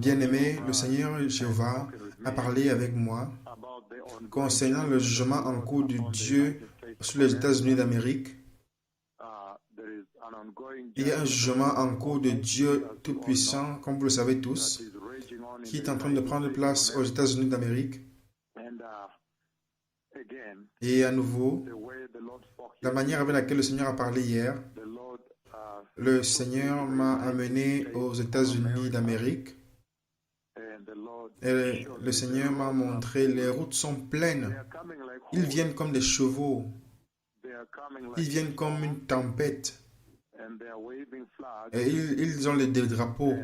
Bien-aimé, le Seigneur Jéhovah a parlé avec moi concernant le jugement en cours de Dieu sur les États-Unis d'Amérique. Il y a un jugement en cours de Dieu Tout-Puissant, comme vous le savez tous, qui est en train de prendre place aux États-Unis d'Amérique. Et à nouveau, la manière avec laquelle le Seigneur a parlé hier, le Seigneur m'a amené aux États-Unis d'Amérique. Et le Seigneur m'a montré, les routes sont pleines. Ils viennent comme des chevaux. Ils viennent comme une tempête. Et ils ont des drapeaux.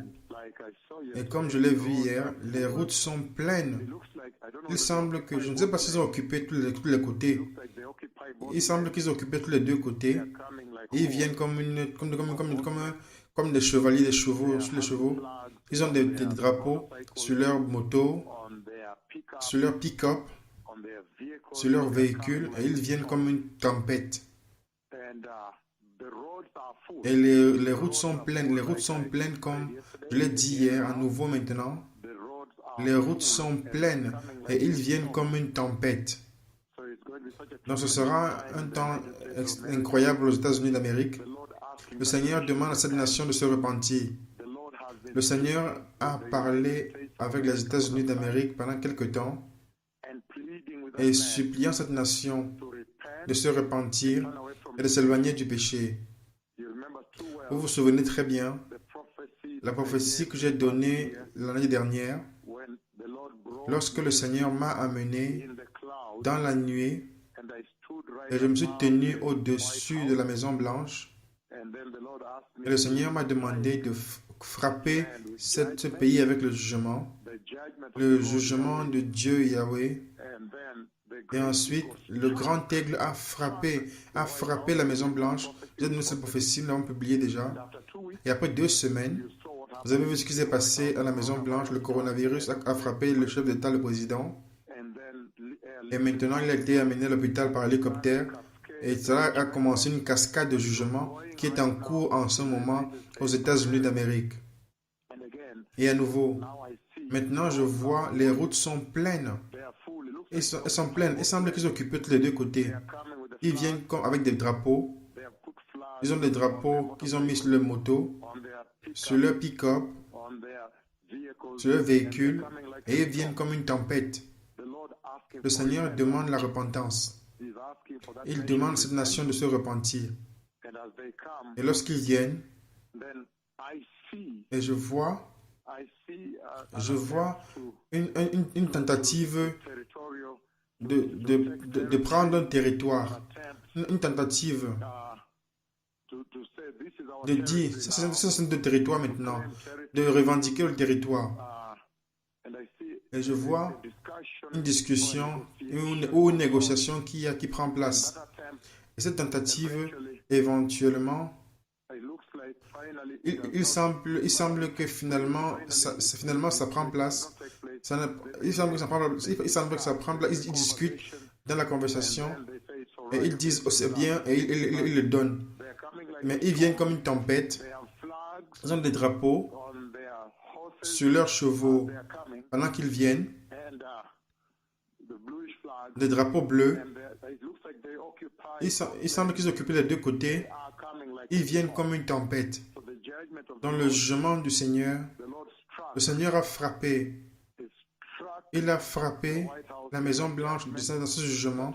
Et comme je l'ai vu hier, les routes sont pleines. Il semble que, je ne sais pas s'ils ont occupé tous les côtés. Il semble qu'ils ont occupé tous les deux côtés. Ils viennent comme des chevaliers, des chevaux, sur les chevaux. Ils ont des drapeaux sur leur moto, sur leur pick-up, sur leur véhicule, et ils viennent comme une tempête. Et les routes sont pleines comme je l'ai dit hier, à nouveau maintenant. Les routes sont pleines et ils viennent comme une tempête. Donc ce sera un temps incroyable aux États-Unis d'Amérique. Le Seigneur demande à cette nation de se repentir. Le Seigneur a parlé avec les États-Unis d'Amérique pendant quelque temps et suppliant cette nation de se repentir et de s'éloigner du péché. Vous vous souvenez très bien, la prophétie que j'ai donnée l'année dernière, lorsque le Seigneur m'a amené dans la nuée et je me suis tenu au-dessus de la Maison Blanche et le Seigneur m'a demandé de frapper ce pays avec le jugement de Dieu Yahweh. Et ensuite, le grand aigle a frappé la Maison Blanche. J'ai donné cette prophétie, nous l'avons publiée déjà. Et après 2 semaines, vous avez vu ce qui s'est passé à la Maison Blanche. Le coronavirus a frappé le chef d'État, le président. Et maintenant, il a été amené à l'hôpital par hélicoptère. Et cela a commencé une cascade de jugement qui est en cours en ce moment aux États-Unis d'Amérique. Et à nouveau, maintenant je vois les routes sont pleines. Elles sont pleines. Il semble qu'ils occupent tous les deux côtés. Ils viennent avec des drapeaux. Ils ont des drapeaux qu'ils ont mis sur leur moto, sur leur pick-up, sur leur véhicule. Et ils viennent comme une tempête. Le Seigneur demande la repentance. Il demande à cette nation de se repentir. Et lorsqu'ils viennent, et je vois une tentative de prendre un territoire, une tentative de dire, ça c'est notre territoire maintenant, de revendiquer le territoire. Et je vois une discussion ou une négociation qui prend place. Et cette tentative, éventuellement, il semble que finalement ça prend place. Il semble que ça prend place. Ils discutent dans la conversation et ils disent oh, c'est bien et ils le donnent. Mais ils viennent comme une tempête. Ils ont des drapeaux sur leurs chevaux pendant qu'ils viennent. Des drapeaux bleus. Il semble qu'ils occupent les deux côtés. Ils viennent comme une tempête. Dans le jugement du Seigneur, le Seigneur a frappé. Il a frappé la Maison Blanche dans ce jugement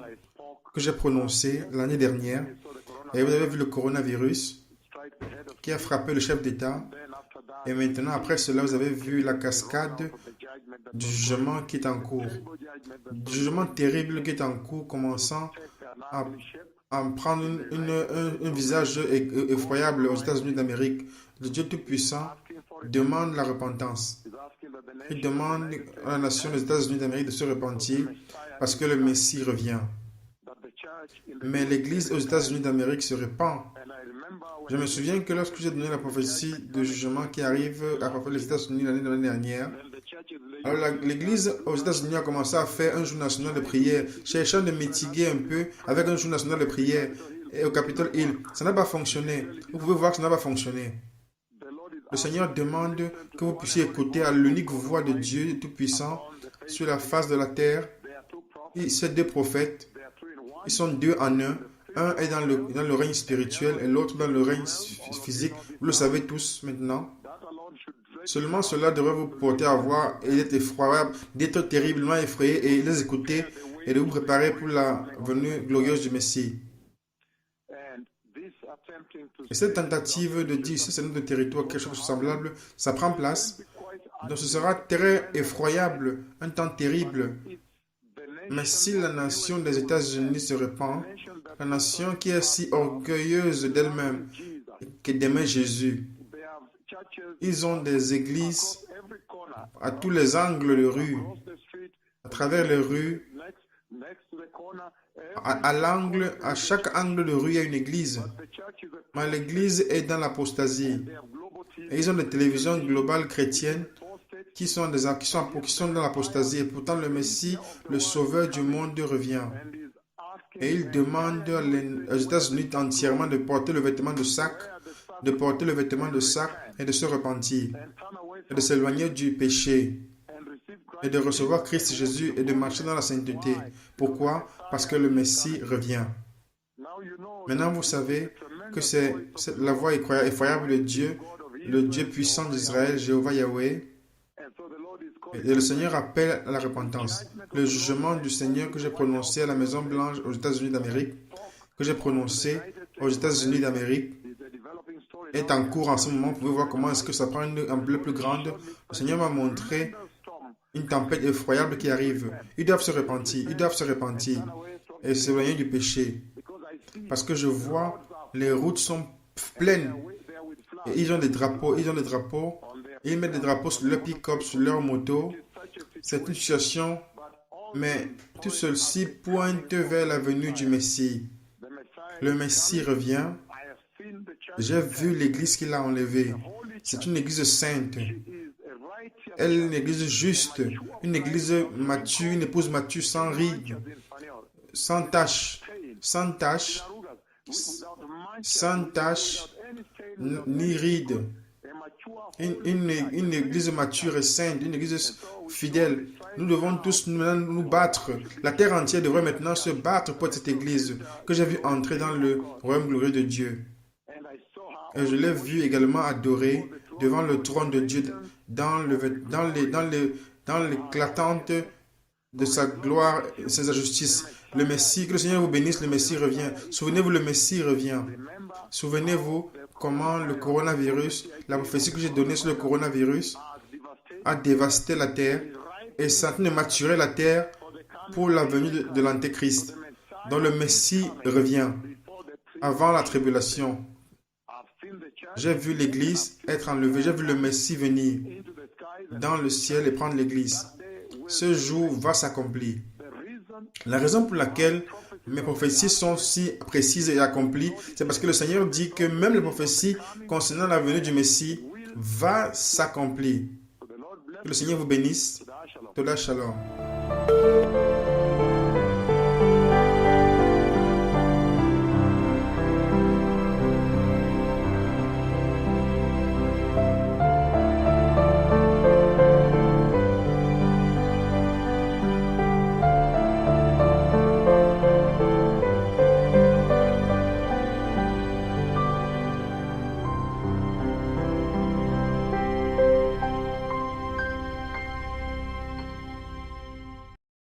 que j'ai prononcé l'année dernière. Et vous avez vu le coronavirus qui a frappé le chef d'État. Et maintenant, après cela, vous avez vu la cascade du jugement qui est en cours. Du jugement terrible qui est en cours, commençant à prendre un visage effroyable aux États-Unis d'Amérique. Le Dieu Tout-Puissant demande la repentance. Il demande à la nation des États-Unis d'Amérique de se repentir parce que le Messie revient. Mais l'Église aux États-Unis d'Amérique se répand. Je me souviens que lorsque j'ai donné la prophétie de jugement qui arrive à propos des États-Unis l'année dernière, alors l'Église aux États-Unis a commencé à faire un jour national de prière, cherchant de mitiguer un peu avec un jour national de prière et au Capitol Hill. Ça n'a pas fonctionné. Vous pouvez voir que ça n'a pas fonctionné. Le Seigneur demande que vous puissiez écouter à l'unique voix de Dieu Tout-Puissant sur la face de la terre. Et ces deux prophètes, ils sont deux en un. Un est dans le règne spirituel et l'autre dans le règne physique. Vous le savez tous maintenant. Seulement cela devrait vous porter à voir et d'être effroyable, d'être terriblement effrayé et les écouter et de vous préparer pour la venue glorieuse du Messie. Et cette tentative de dire que c'est notre territoire, quelque chose de semblable, ça prend place. Donc ce sera très effroyable, un temps terrible. Mais si la nation des États-Unis se répand, la nation qui est si orgueilleuse d'elle-même, qui demeure Jésus, ils ont des églises à tous les angles de rue, à travers les rues, à chaque angle de rue, il y a une église. Mais l'église est dans l'apostasie. Et ils ont des télévisions globales chrétiennes qui sont dans l'apostasie. Et pourtant, le Messie, le Sauveur du monde, revient. Et il demande aux États-Unis entièrement de porter le vêtement de sac, et de se repentir, et de s'éloigner du péché, et de recevoir Christ Jésus et de marcher dans la sainteté. Pourquoi? Parce que le Messie revient. Maintenant, vous savez que c'est la voix effroyable de Dieu, le Dieu puissant d'Israël, Jéhovah Yahweh. Et le Seigneur appelle à la repentance. Le jugement du Seigneur que j'ai prononcé à la Maison Blanche aux États-Unis d'Amérique, est en cours en ce moment. Vous pouvez voir comment est-ce que ça prend une ampleur plus grande. Le Seigneur m'a montré une tempête effroyable qui arrive. Ils doivent se repentir et s'éloigner du péché. Parce que je vois, les routes sont pleines. Et ils ont des drapeaux. Ils mettent des drapeaux sur leur pick-up, sur leur moto. C'est une situation, mais tout ceci pointe vers la venue du Messie. Le Messie revient. J'ai vu l'église qu'il a enlevée. C'est une église sainte. Elle est une église juste, une église mature, une épouse mature sans rides, sans tache, ni rides. Une église mature et sainte, une église fidèle. Nous devons tous nous battre. La terre entière devrait maintenant se battre pour cette église que j'ai vue entrer dans le royaume glorieux de Dieu. Et je l'ai vu également adorer devant le trône de Dieu dans l'éclatante de sa gloire et de sa justice. Le Messie, que le Seigneur vous bénisse, le Messie revient. Souvenez-vous, le Messie revient. Souvenez-vous comment le coronavirus, la prophétie que j'ai donnée sur le coronavirus, a dévasté la terre et ça a maturé la terre pour la venue de l'Antéchrist, dont le Messie revient avant la tribulation. J'ai vu l'église être enlevée, j'ai vu le Messie venir dans le ciel et prendre l'église. Ce jour va s'accomplir. La raison pour laquelle mes prophéties sont si précises et accomplies, c'est parce que le Seigneur dit que même les prophéties concernant la venue du Messie va s'accomplir. Que le Seigneur vous bénisse. Toda Shalom.